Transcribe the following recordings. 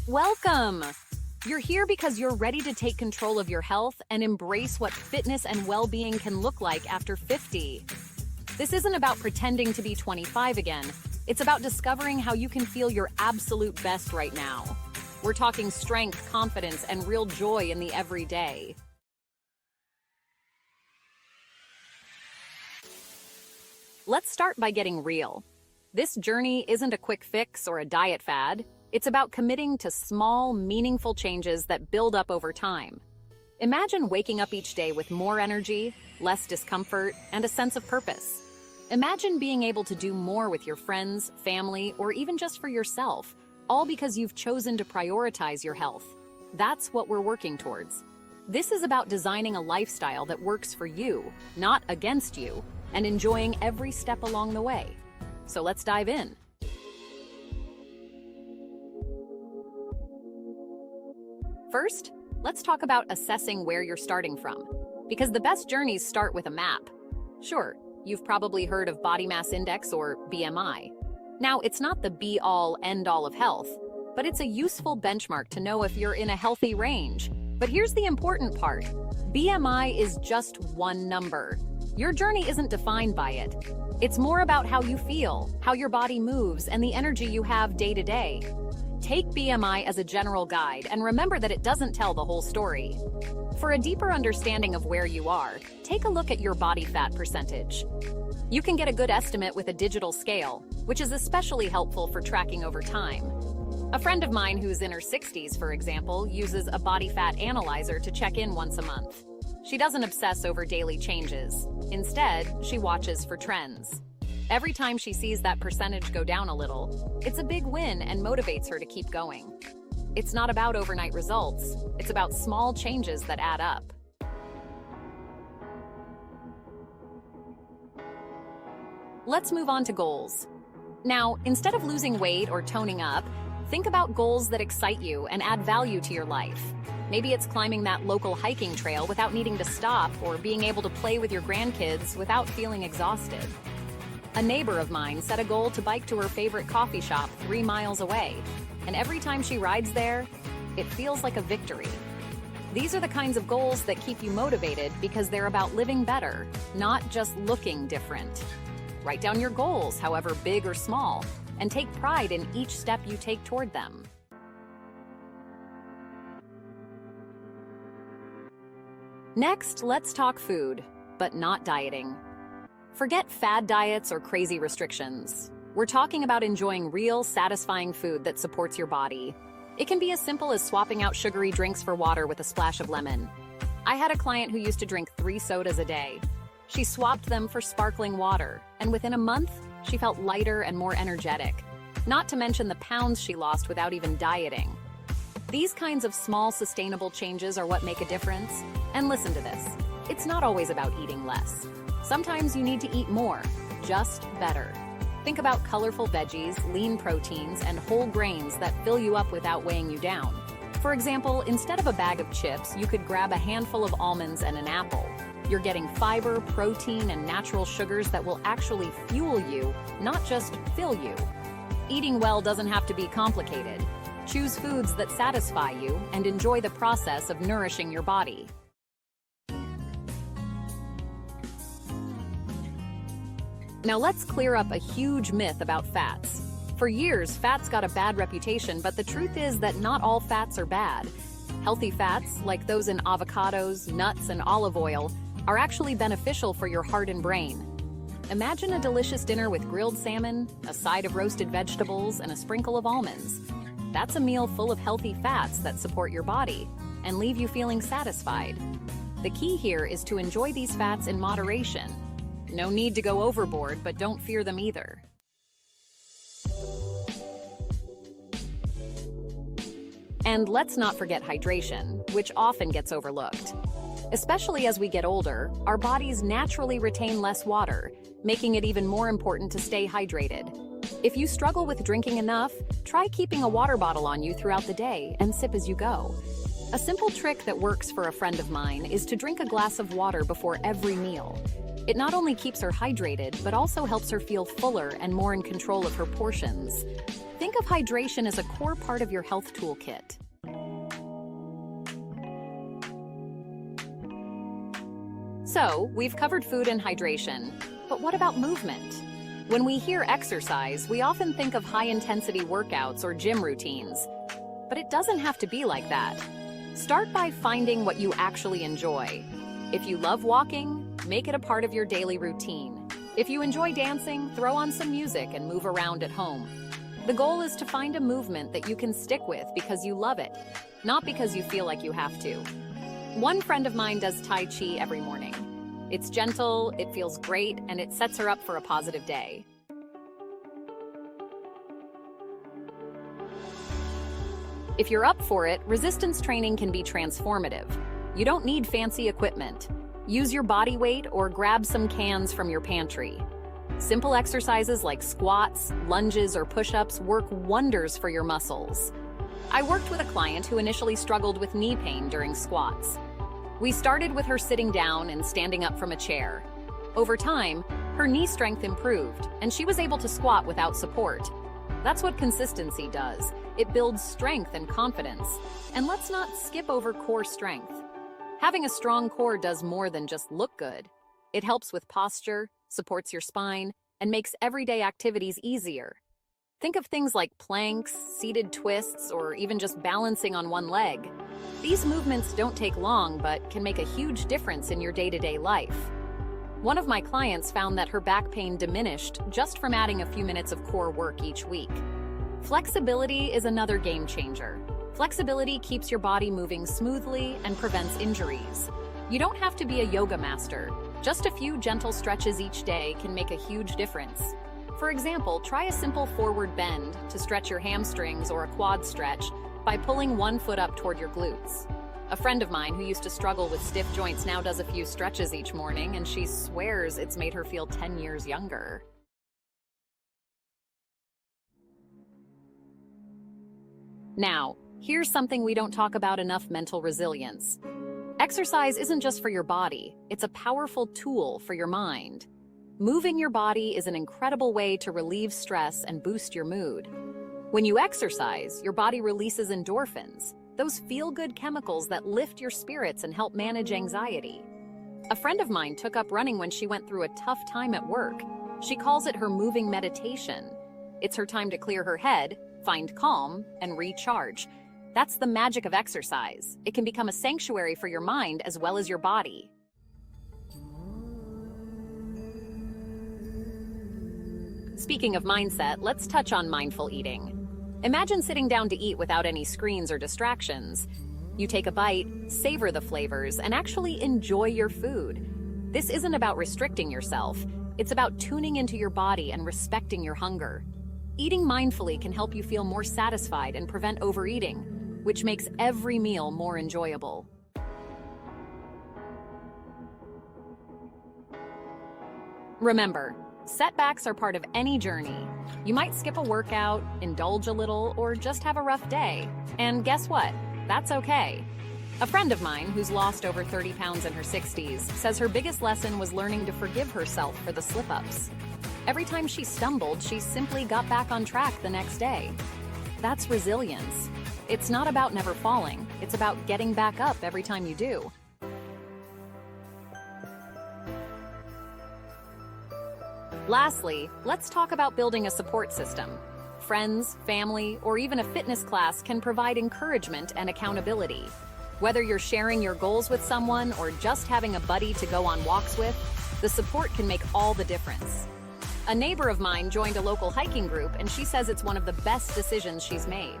Welcome! You're here because you're ready to take control of your health and embrace what fitness and well-being can look like after 50. This isn't about pretending to be 25 again. It's about discovering how you can feel your absolute best right now. We're talking strength, confidence, and real joy in the everyday. Let's start by getting real. This journey isn't a quick fix or a diet fad. It's about committing to small, meaningful changes that build up over time. Imagine waking up each day with more energy, less discomfort, and a sense of purpose. Imagine being able to do more with your friends, family, or even just for yourself, all because you've chosen to prioritize your health. That's what we're working towards. This is about designing a lifestyle that works for you, not against you, and enjoying every step along the way. So let's dive in. First, let's talk about assessing where you're starting from, because the best journeys start with a map. Sure, you've probably heard of body mass index or BMI. Now, it's not the be-all, end-all of health, but it's a useful benchmark to know if you're in a healthy range. But here's the important part. BMI is just one number. Your journey isn't defined by it. It's more about how you feel, how your body moves, and the energy you have day to day. Take BMI as a general guide and remember that it doesn't tell the whole story. For a deeper understanding of where you are, take a look at your body fat percentage. You can get a good estimate with a digital scale, which is especially helpful for tracking over time. A friend of mine who's in her 60s, for example, uses a body fat analyzer to check in once a month. She doesn't obsess over daily changes. Instead, she watches for trends. Every time she sees that percentage go down a little, it's a big win and motivates her to keep going. It's not about overnight results, it's about small changes that add up. Let's move on to goals. Now, instead of losing weight or toning up, think about goals that excite you and add value to your life. Maybe it's climbing that local hiking trail without needing to stop, or being able to play with your grandkids without feeling exhausted. A neighbor of mine set a goal to bike to her favorite coffee shop 3 miles away, and every time she rides there, it feels like a victory. These are the kinds of goals that keep you motivated because they're about living better, not just looking different. Write down your goals, however big or small, and take pride in each step you take toward them. Next, let's talk food, but not dieting. Forget fad diets or crazy restrictions. We're talking about enjoying real, satisfying food that supports your body. It can be as simple as swapping out sugary drinks for water with a splash of lemon. I had a client who used to drink 3 sodas a day. She swapped them for sparkling water, and within a month, she felt lighter and more energetic. Not to mention the pounds she lost without even dieting. These kinds of small, sustainable changes are what make a difference. And listen to this, it's not always about eating less. Sometimes you need to eat more, just better. Think about colorful veggies, lean proteins, and whole grains that fill you up without weighing you down. For example, instead of a bag of chips, you could grab a handful of almonds and an apple. You're getting fiber, protein, and natural sugars that will actually fuel you, not just fill you. Eating well doesn't have to be complicated. Choose foods that satisfy you and enjoy the process of nourishing your body. Now let's clear up a huge myth about fats. For years, fats got a bad reputation, but the truth is that not all fats are bad. Healthy fats, like those in avocados, nuts, and olive oil, are actually beneficial for your heart and brain. Imagine a delicious dinner with grilled salmon, a side of roasted vegetables, and a sprinkle of almonds. That's a meal full of healthy fats that support your body and leave you feeling satisfied. The key here is to enjoy these fats in moderation. No need to go overboard, but don't fear them either. And let's not forget hydration, which often gets overlooked. Especially as we get older, our bodies naturally retain less water, making it even more important to stay hydrated. If you struggle with drinking enough, try keeping a water bottle on you throughout the day and sip as you go. A simple trick that works for a friend of mine is to drink a glass of water before every meal. It not only keeps her hydrated, but also helps her feel fuller and more in control of her portions. Think of hydration as a core part of your health toolkit. So, we've covered food and hydration, but what about movement? When we hear exercise, we often think of high-intensity workouts or gym routines. But it doesn't have to be like that. Start by finding what you actually enjoy. If you love walking, make it a part of your daily routine. If you enjoy dancing, throw on some music and move around at home. The goal is to find a movement that you can stick with because you love it, not because you feel like you have to. One friend of mine does Tai Chi every morning. It's gentle, it feels great, and it sets her up for a positive day. If you're up for it, resistance training can be transformative. You don't need fancy equipment. Use your body weight or grab some cans from your pantry. Simple exercises like squats, lunges, or push-ups work wonders for your muscles. I worked with a client who initially struggled with knee pain during squats. We started with her sitting down and standing up from a chair. Over time, her knee strength improved, and she was able to squat without support. That's what consistency does. It builds strength and confidence. And let's not skip over core strength. Having a strong core does more than just look good. It helps with posture, supports your spine, and makes everyday activities easier. Think of things like planks, seated twists, or even just balancing on one leg. These movements don't take long, but can make a huge difference in your day-to-day life. One of my clients found that her back pain diminished just from adding a few minutes of core work each week. Flexibility is another game changer. Flexibility keeps your body moving smoothly and prevents injuries. You don't have to be a yoga master. Just a few gentle stretches each day can make a huge difference. For example, try a simple forward bend to stretch your hamstrings or a quad stretch by pulling one foot up toward your glutes. A friend of mine who used to struggle with stiff joints now does a few stretches each morning, and she swears it's made her feel 10 years younger. Now, here's something we don't talk about enough: mental resilience. Exercise isn't just for your body, it's a powerful tool for your mind. Moving your body is an incredible way to relieve stress and boost your mood. When you exercise, your body releases endorphins, those feel-good chemicals that lift your spirits and help manage anxiety. A friend of mine took up running when she went through a tough time at work. She calls it her moving meditation. It's her time to clear her head, find calm, and recharge. That's the magic of exercise. It can become a sanctuary for your mind as well as your body. Speaking of mindset, let's touch on mindful eating. Imagine sitting down to eat without any screens or distractions. You take a bite, savor the flavors, and actually enjoy your food. This isn't about restricting yourself. It's about tuning into your body and respecting your hunger. Eating mindfully can help you feel more satisfied and prevent overeating, which makes every meal more enjoyable. Remember, setbacks are part of any journey. You might skip a workout, indulge a little, or just have a rough day. And guess what? That's okay. A friend of mine who's lost over 30 pounds in her 60s says her biggest lesson was learning to forgive herself for the slip-ups. Every time she stumbled, she simply got back on track the next day. That's resilience. It's not about never falling. It's about getting back up every time you do. Lastly, let's talk about building a support system. Friends, family, or even a fitness class can provide encouragement and accountability. Whether you're sharing your goals with someone or just having a buddy to go on walks with, the support can make all the difference. A neighbor of mine joined a local hiking group, and she says it's one of the best decisions she's made.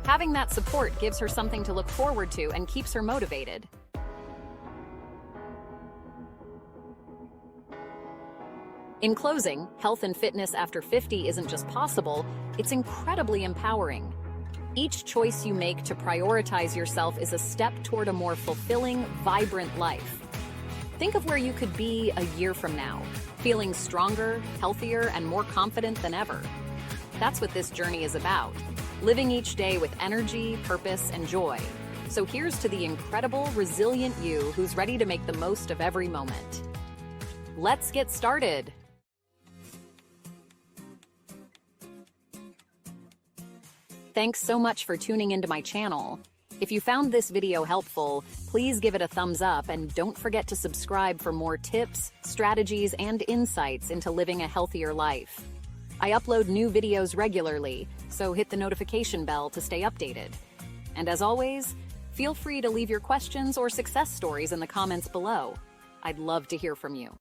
Having that support gives her something to look forward to and keeps her motivated. In closing, health and fitness after 50 isn't just possible, it's incredibly empowering. Each choice you make to prioritize yourself is a step toward a more fulfilling, vibrant life. Think of where you could be a year from now, feeling stronger, healthier, and more confident than ever. That's what this journey is about, living each day with energy, purpose, and joy. So here's to the incredible, resilient you who's ready to make the most of every moment. Let's get started. Thanks so much for tuning into my channel. If you found this video helpful, please give it a thumbs up and don't forget to subscribe for more tips, strategies, and insights into living a healthier life. I upload new videos regularly, so hit the notification bell to stay updated. And as always, feel free to leave your questions or success stories in the comments below. I'd love to hear from you.